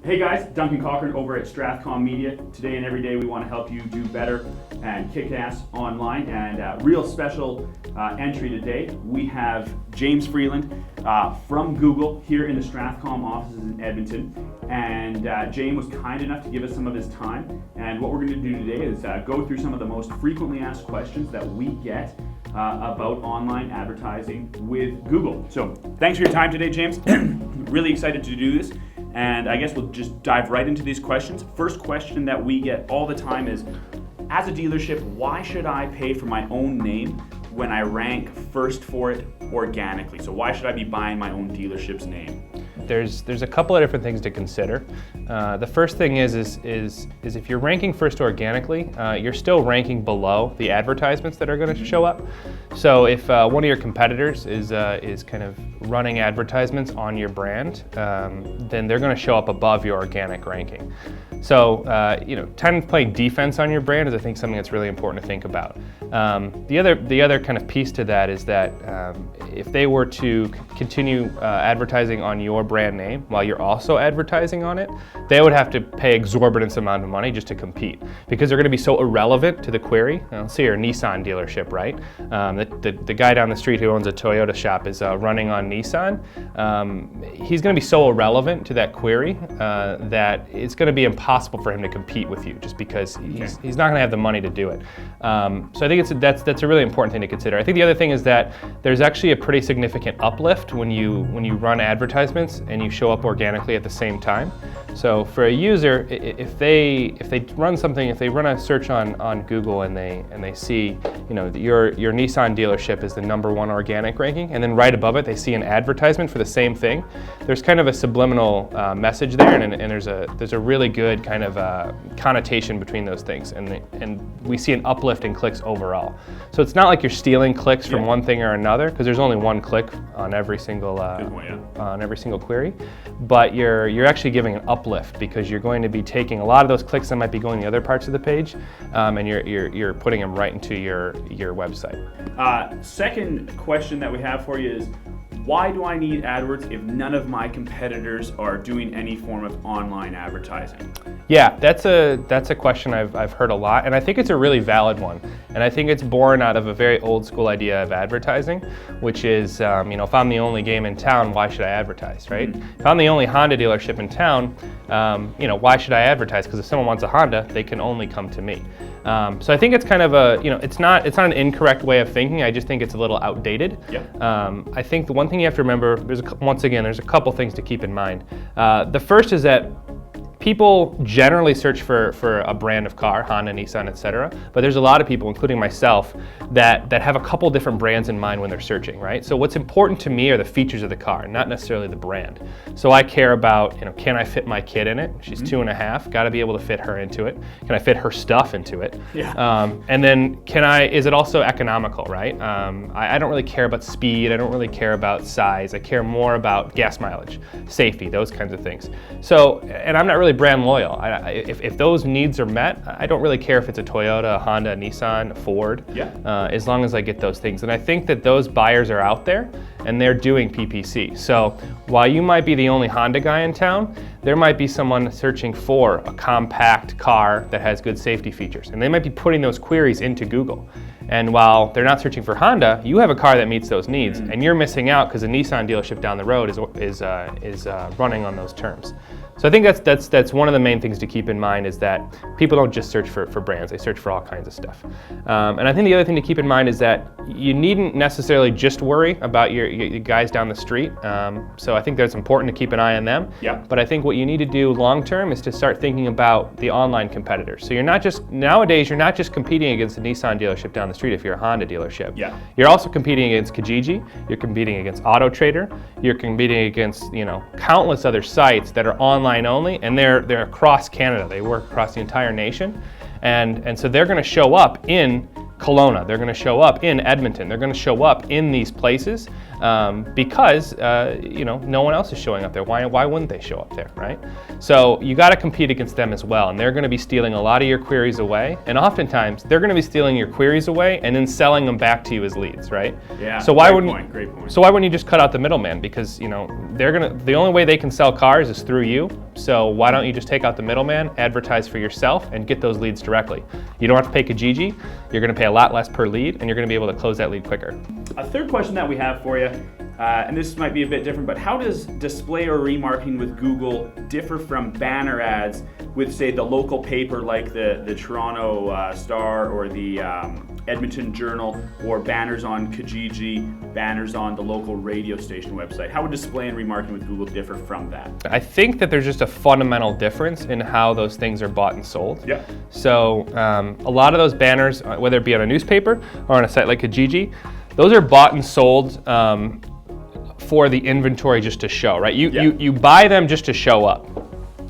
Hey guys, Duncan Cochran over at Strathcom Media. Today and every day we want to help you do better and kick ass online. And real special entry today, we have James Freeland from Google here in the Strathcom offices in Edmonton. And James was kind enough to give us some of his time. And what we're going to do today is go through some of the most frequently asked questions that we get about online advertising with Google. So thanks for your time today, James. Really excited to do this. And I guess we'll just dive right into these questions. First question that we get all the time is, as a dealership, why should I pay for my own name when I rank first for it organically? So why should I be buying my own dealership's name? There's a couple of different things to consider. The first thing is if you're ranking first organically, you're still ranking below the advertisements that are going to show up. So if one of your competitors is kind of running advertisements on your brand, then they're going to show up above your organic ranking. So kind of playing defense on your brand is, I think, something that's really important to think about. The other kind of piece to that is that if they were to continue advertising on your brand name while you're also advertising on it, they would have to pay exorbitant amount of money just to compete, because they're going to be so irrelevant to the query. Let's say you're a Nissan dealership, right? The guy down the street who owns a Toyota shop is running on Nissan. He's going to be so irrelevant to that query that it's going to be impossible for him to compete with you, just because he's not going to have the money to do it. So I think that's a really important thing to consider. I think the other thing is that there's actually a pretty significant uplift when you run advertisements and you show up organically at the same time. So for a user, if they run a search on Google and they see, that your Nissan dealership is the #1 organic ranking, and then right above it they see an advertisement for the same thing, there's kind of a subliminal message there, and there's a really good kind of connotation between those things, and we see an uplift in clicks overall. So it's not like you're stealing clicks from one thing or another, because there's only one click on every single query, but you're actually giving an uplift, because you're going to be taking a lot of those clicks that might be going to the other parts of the page, and you're putting them right into your website. Second question that we have for you is, why do I need AdWords if none of my competitors are doing any form of online advertising? Yeah, that's a question I've heard a lot, and I think it's a really valid one. And I think it's born out of a very old school idea of advertising, which is, if I'm the only game in town, why should I advertise, right? Mm-hmm. If I'm the only Honda dealership in town, why should I advertise? Because if someone wants a Honda, they can only come to me. So I think it's kind of it's not an incorrect way of thinking. I just think it's a little outdated. Yeah. I think the one thing you have to remember, there's a couple things to keep in mind. The first is that people generally search for a brand of car, Honda, Nissan, etc. But there's a lot of people, including myself, that have a couple different brands in mind when they're searching, right? So what's important to me are the features of the car, not necessarily the brand. So I care about, can I fit my kid in it? She's 2.5, got to be able to fit her into it. Can I fit her stuff into it? Yeah. And then is it also economical, right? I don't really care about speed. I don't really care about size. I care more about gas mileage, safety, those kinds of things. So, and I'm not really brand loyal. If those needs are met, I don't really care if it's a Toyota, a Honda, a Nissan, a Ford, as long as I get those things. And I think that those buyers are out there and they're doing PPC. So while you might be the only Honda guy in town, there might be someone searching for a compact car that has good safety features, and they might be putting those queries into Google. And while they're not searching for Honda, you have a car that meets those needs, and you're missing out because a Nissan dealership down the road is running on those terms. So I think that's one of the main things to keep in mind, is that people don't just search for brands, they search for all kinds of stuff. And I think the other thing to keep in mind is that you needn't necessarily just worry about your guys down the street. So I think that's important to keep an eye on them. Yeah. But I think what you need to do long term is to start thinking about the online competitors. So nowadays you're not just competing against a Nissan dealership down the street if you're a Honda dealership. Yeah. You're also competing against Kijiji, you're competing against AutoTrader, you're competing against countless other sites that are online only, and they're across Canada. They work across the entire nation, and so they're going to show up in Kelowna, they're going to show up in Edmonton, they're going to show up in these places, because no one else is showing up there. Why wouldn't they show up there, right? So you got to compete against them as well, and they're going to be stealing a lot of your queries away, and oftentimes they're going to be stealing your queries away and then selling them back to you as leads, right? Yeah. So Great point. So why wouldn't you just cut out the middleman? Because the only way they can sell cars is through you. So why don't you just take out the middleman, advertise for yourself, and get those leads directly? You don't have to pay Kijiji. You're going to pay a lot less per lead, and you're going to be able to close that lead quicker. A third question that we have for you, and this might be a bit different, but how does display or remarketing with Google differ from banner ads with, say, the local paper like the Toronto Star or the Edmonton Journal, or banners on Kijiji, banners on the local radio station website? How would display and remarketing with Google differ from that? I think that there's just a fundamental difference in how those things are bought and sold. Yeah. So a lot of those banners, whether it be on a newspaper or on a site like Kijiji, those are bought and sold for the inventory just to show, right? You buy them just to show up.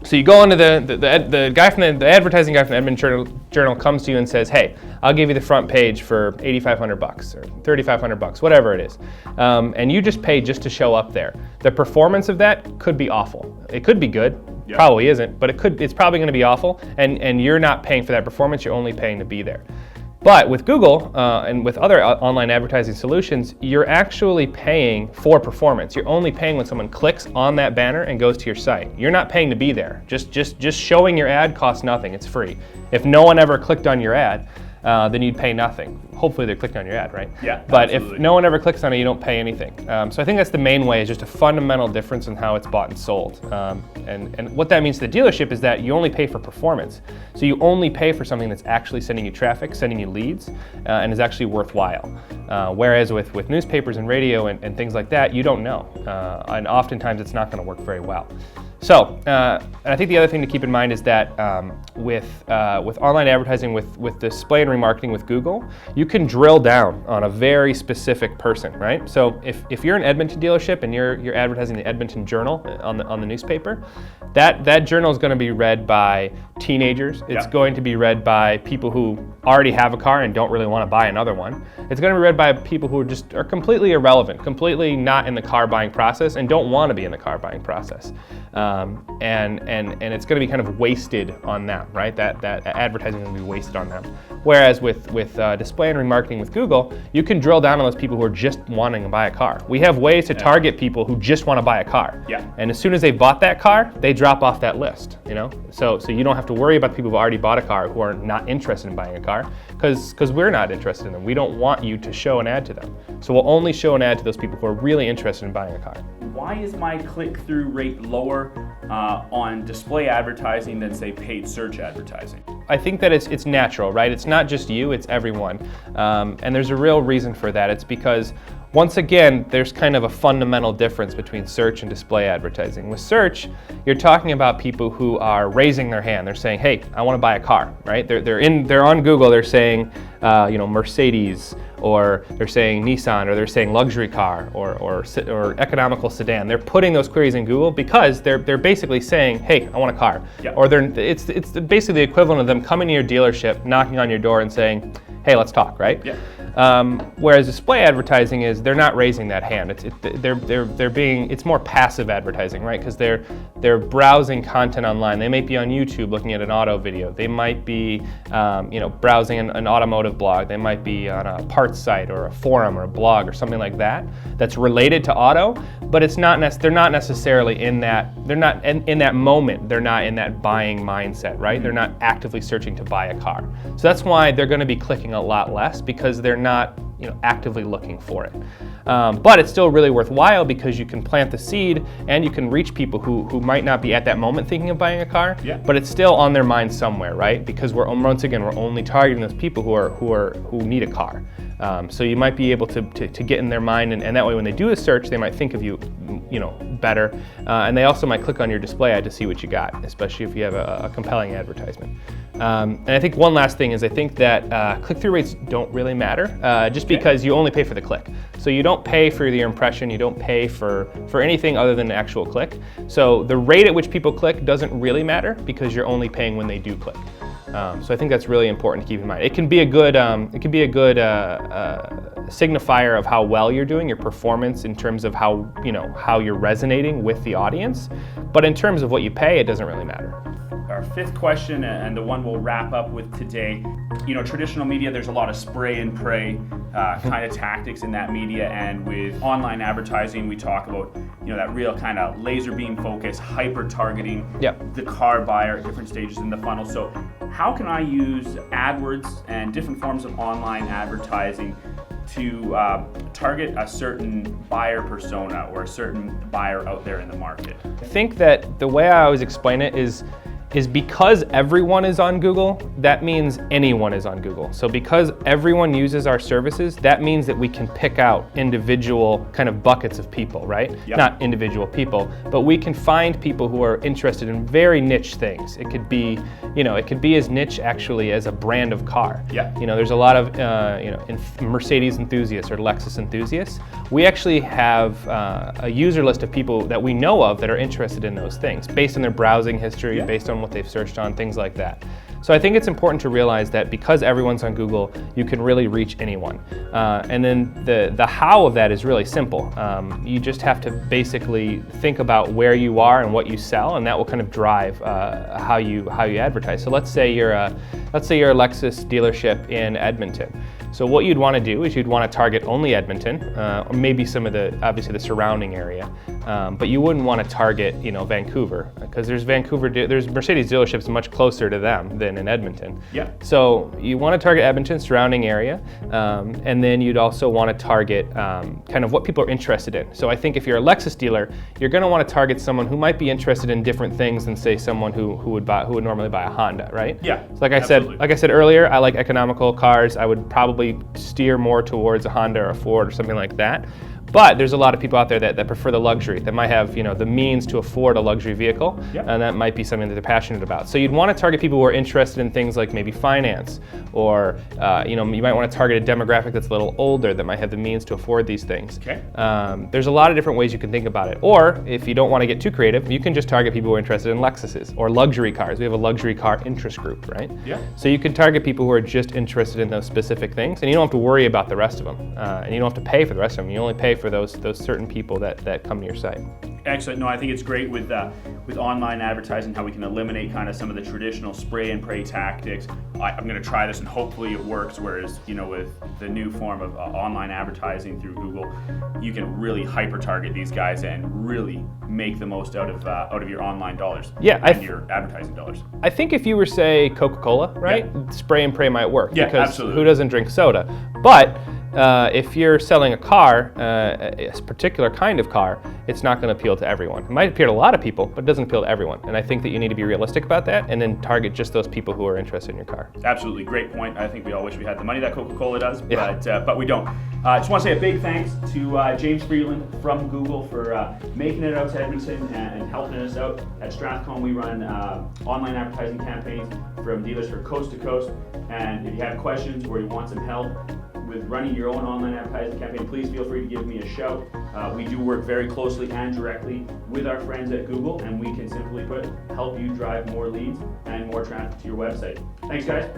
So you go into the guy from the advertising guy from the Edmonton Journal comes to you and says, "Hey, I'll give you the front page for $8,500 or $3,500, whatever it is," and you just pay just to show up there. The performance of that could be awful. It could be good, probably isn't, but it's probably going to be awful. And you're not paying for that performance. You're only paying to be there. But with Google and with other online advertising solutions, you're actually paying for performance. You're only paying when someone clicks on that banner and goes to your site. You're not paying to be there. Just showing your ad costs nothing. It's free. If no one ever clicked on your ad, then you'd pay nothing. Hopefully they clicked on your ad, right? Yeah. But absolutely. If no one ever clicks on it, you don't pay anything. So I think that's the main way, is just a fundamental difference in how it's bought and sold. And what that means to the dealership is that you only pay for performance. So you only pay for something that's actually sending you traffic, sending you leads, and is actually worthwhile. Whereas with newspapers and radio and things like that, you don't know. And oftentimes it's not going to work very well. So, and I think the other thing to keep in mind is that with online advertising, with display and remarketing with Google, you can drill down on a very specific person, right? So if you're an Edmonton dealership and you're advertising the Edmonton Journal on the newspaper, that journal is going to be read by teenagers. It's going to be read by people who already have a car and don't really want to buy another one. It's going to be read by people who are completely irrelevant, completely not in the car buying process and don't want to be in the car buying process. And it's going to be kind of wasted on them, right? That advertising is going to be wasted on them. Whereas with display and remarketing with Google, you can drill down on those people who are just wanting to buy a car. We have ways to target people who just want to buy a car. Yeah. And as soon as they've bought that car, they drop off that list. So you don't have to worry about the people who've already bought a car who are not interested in buying a car, because we're not interested in them. We don't want you to show an ad to them. So we'll only show an ad to those people who are really interested in buying a car. Why is my click-through rate lower on display advertising than, say, paid search advertising? I think that it's natural, right? It's not just you, it's everyone. And there's a real reason for that. It's because, once again, there's kind of a fundamental difference between search and display advertising. With search, you're talking about people who are raising their hand. They're saying, "Hey, I want to buy a car," right? They're on Google. They're saying, Mercedes, or they're saying Nissan, or they're saying luxury car, or economical sedan. They're putting those queries in Google because they're basically saying, "Hey, I want a car." Yep. Or it's basically the equivalent of them coming to your dealership, knocking on your door, and saying, "Hey, let's talk," right? Yeah. Whereas display advertising is, they're not raising that hand. It's more passive advertising, right? Because they're browsing content online. They might be on YouTube looking at an auto video. They might be browsing an automotive blog. They might be on a parts site or a forum or a blog or something like that that's related to auto. But they're not necessarily in that. They're not in that moment. They're not in that buying mindset, right? Mm-hmm. They're not actively searching to buy a car. So that's why they're going to be clicking a lot less, because they're not actively looking for it. But it's still really worthwhile, because you can plant the seed and you can reach people who might not be at that moment thinking of buying a car, but it's still on their mind somewhere, right? Because we're only targeting those people who need a car. So you might be able to get in their mind, and that way when they do a search, they might think of you better, and they also might click on your display ad to see what you got, especially if you have a compelling advertisement. And I think one last thing is, I think that click-through rates don't really matter, just because you only pay for the click. So you don't pay for your impression, you don't pay for anything other than an actual click. So the rate at which people click doesn't really matter because you're only paying when they do click. So I think that's really important to keep in mind. It can be a good signifier of how well you're doing, your performance in terms of how you're resonating with the audience. But in terms of what you pay, it doesn't really matter. Our fifth question, and the one we'll wrap up with today, traditional media, there's a lot of spray and pray kind of tactics in that media, and with online advertising, we talk about that real kind of laser beam focus, hyper targeting the car buyer at different stages in the funnel. So how can I use AdWords and different forms of online advertising to target a certain buyer persona or a certain buyer out there in the market? I think that the way I always explain it is because everyone is on Google, that means anyone is on Google. So because everyone uses our services, that means that we can pick out individual kind of buckets of people, right? Yep. Not individual people, but we can find people who are interested in very niche things. It could be, it could be as niche actually as a brand of car. Yeah. There's a lot of, Mercedes enthusiasts or Lexus enthusiasts. We actually have a user list of people that we know of that are interested in those things based on their browsing history, based on what they've searched on, things like that. So I think it's important to realize that because everyone's on Google, you can really reach anyone. And then the how of that is really simple. You just have to basically think about where you are and what you sell, and that will kind of drive how you advertise. So let's say you're a Lexus dealership in Edmonton. So what you'd want to do is you'd want to target only Edmonton, or maybe some of obviously the surrounding area, but you wouldn't want to target, Vancouver, because there's Mercedes dealerships much closer to them than in Edmonton. Yeah. So you want to target Edmonton, surrounding area, and then you'd also want to target kind of what people are interested in. So I think if you're a Lexus dealer, you're going to want to target someone who might be interested in different things than say someone who would normally buy a Honda, right? Yeah. So like I said earlier, I like economical cars. I would probably steer more towards a Honda or a Ford or something like that. But there's a lot of people out there that prefer the luxury, that might have the means to afford a luxury vehicle, and that might be something that they're passionate about. So you'd want to target people who are interested in things like maybe finance, or you might want to target a demographic that's a little older that might have the means to afford these things. Okay. There's a lot of different ways you can think about it. Or if you don't want to get too creative, you can just target people who are interested in Lexuses or luxury cars. We have a luxury car interest group, right? Yeah. So you can target people who are just interested in those specific things, and you don't have to worry about the rest of them, and you don't have to pay for the rest of them. You only pay for those certain people that come to your site. Excellent. No, I think it's great with online advertising, how we can eliminate kind of some of the traditional spray and pray tactics. I'm going to try this and hopefully it works, whereas with the new form of online advertising through Google, you can really hyper target these guys and really make the most out of your online dollars. And your advertising dollars. I think if you were, say, Coca-Cola, right? Spray and pray might work, because absolutely. Who doesn't drink soda? But if you're selling a car, a particular kind of car, it's not going to appeal to everyone. It might appeal to a lot of people, but it doesn't appeal to everyone. And I think that you need to be realistic about that and then target just those people who are interested in your car. Absolutely, great point. I think we all wish we had the money that Coca-Cola does, but we don't. I just want to say a big thanks to James Freeland from Google for making it out to Edmonton and helping us out. At Strathcom, we run online advertising campaigns from dealers from coast to coast. And if you have questions or you want some help with running your own online advertising campaign, please feel free to give me a shout. We do work very closely and directly with our friends at Google, and we can simply help you drive more leads and more traffic to your website. Thanks, guys.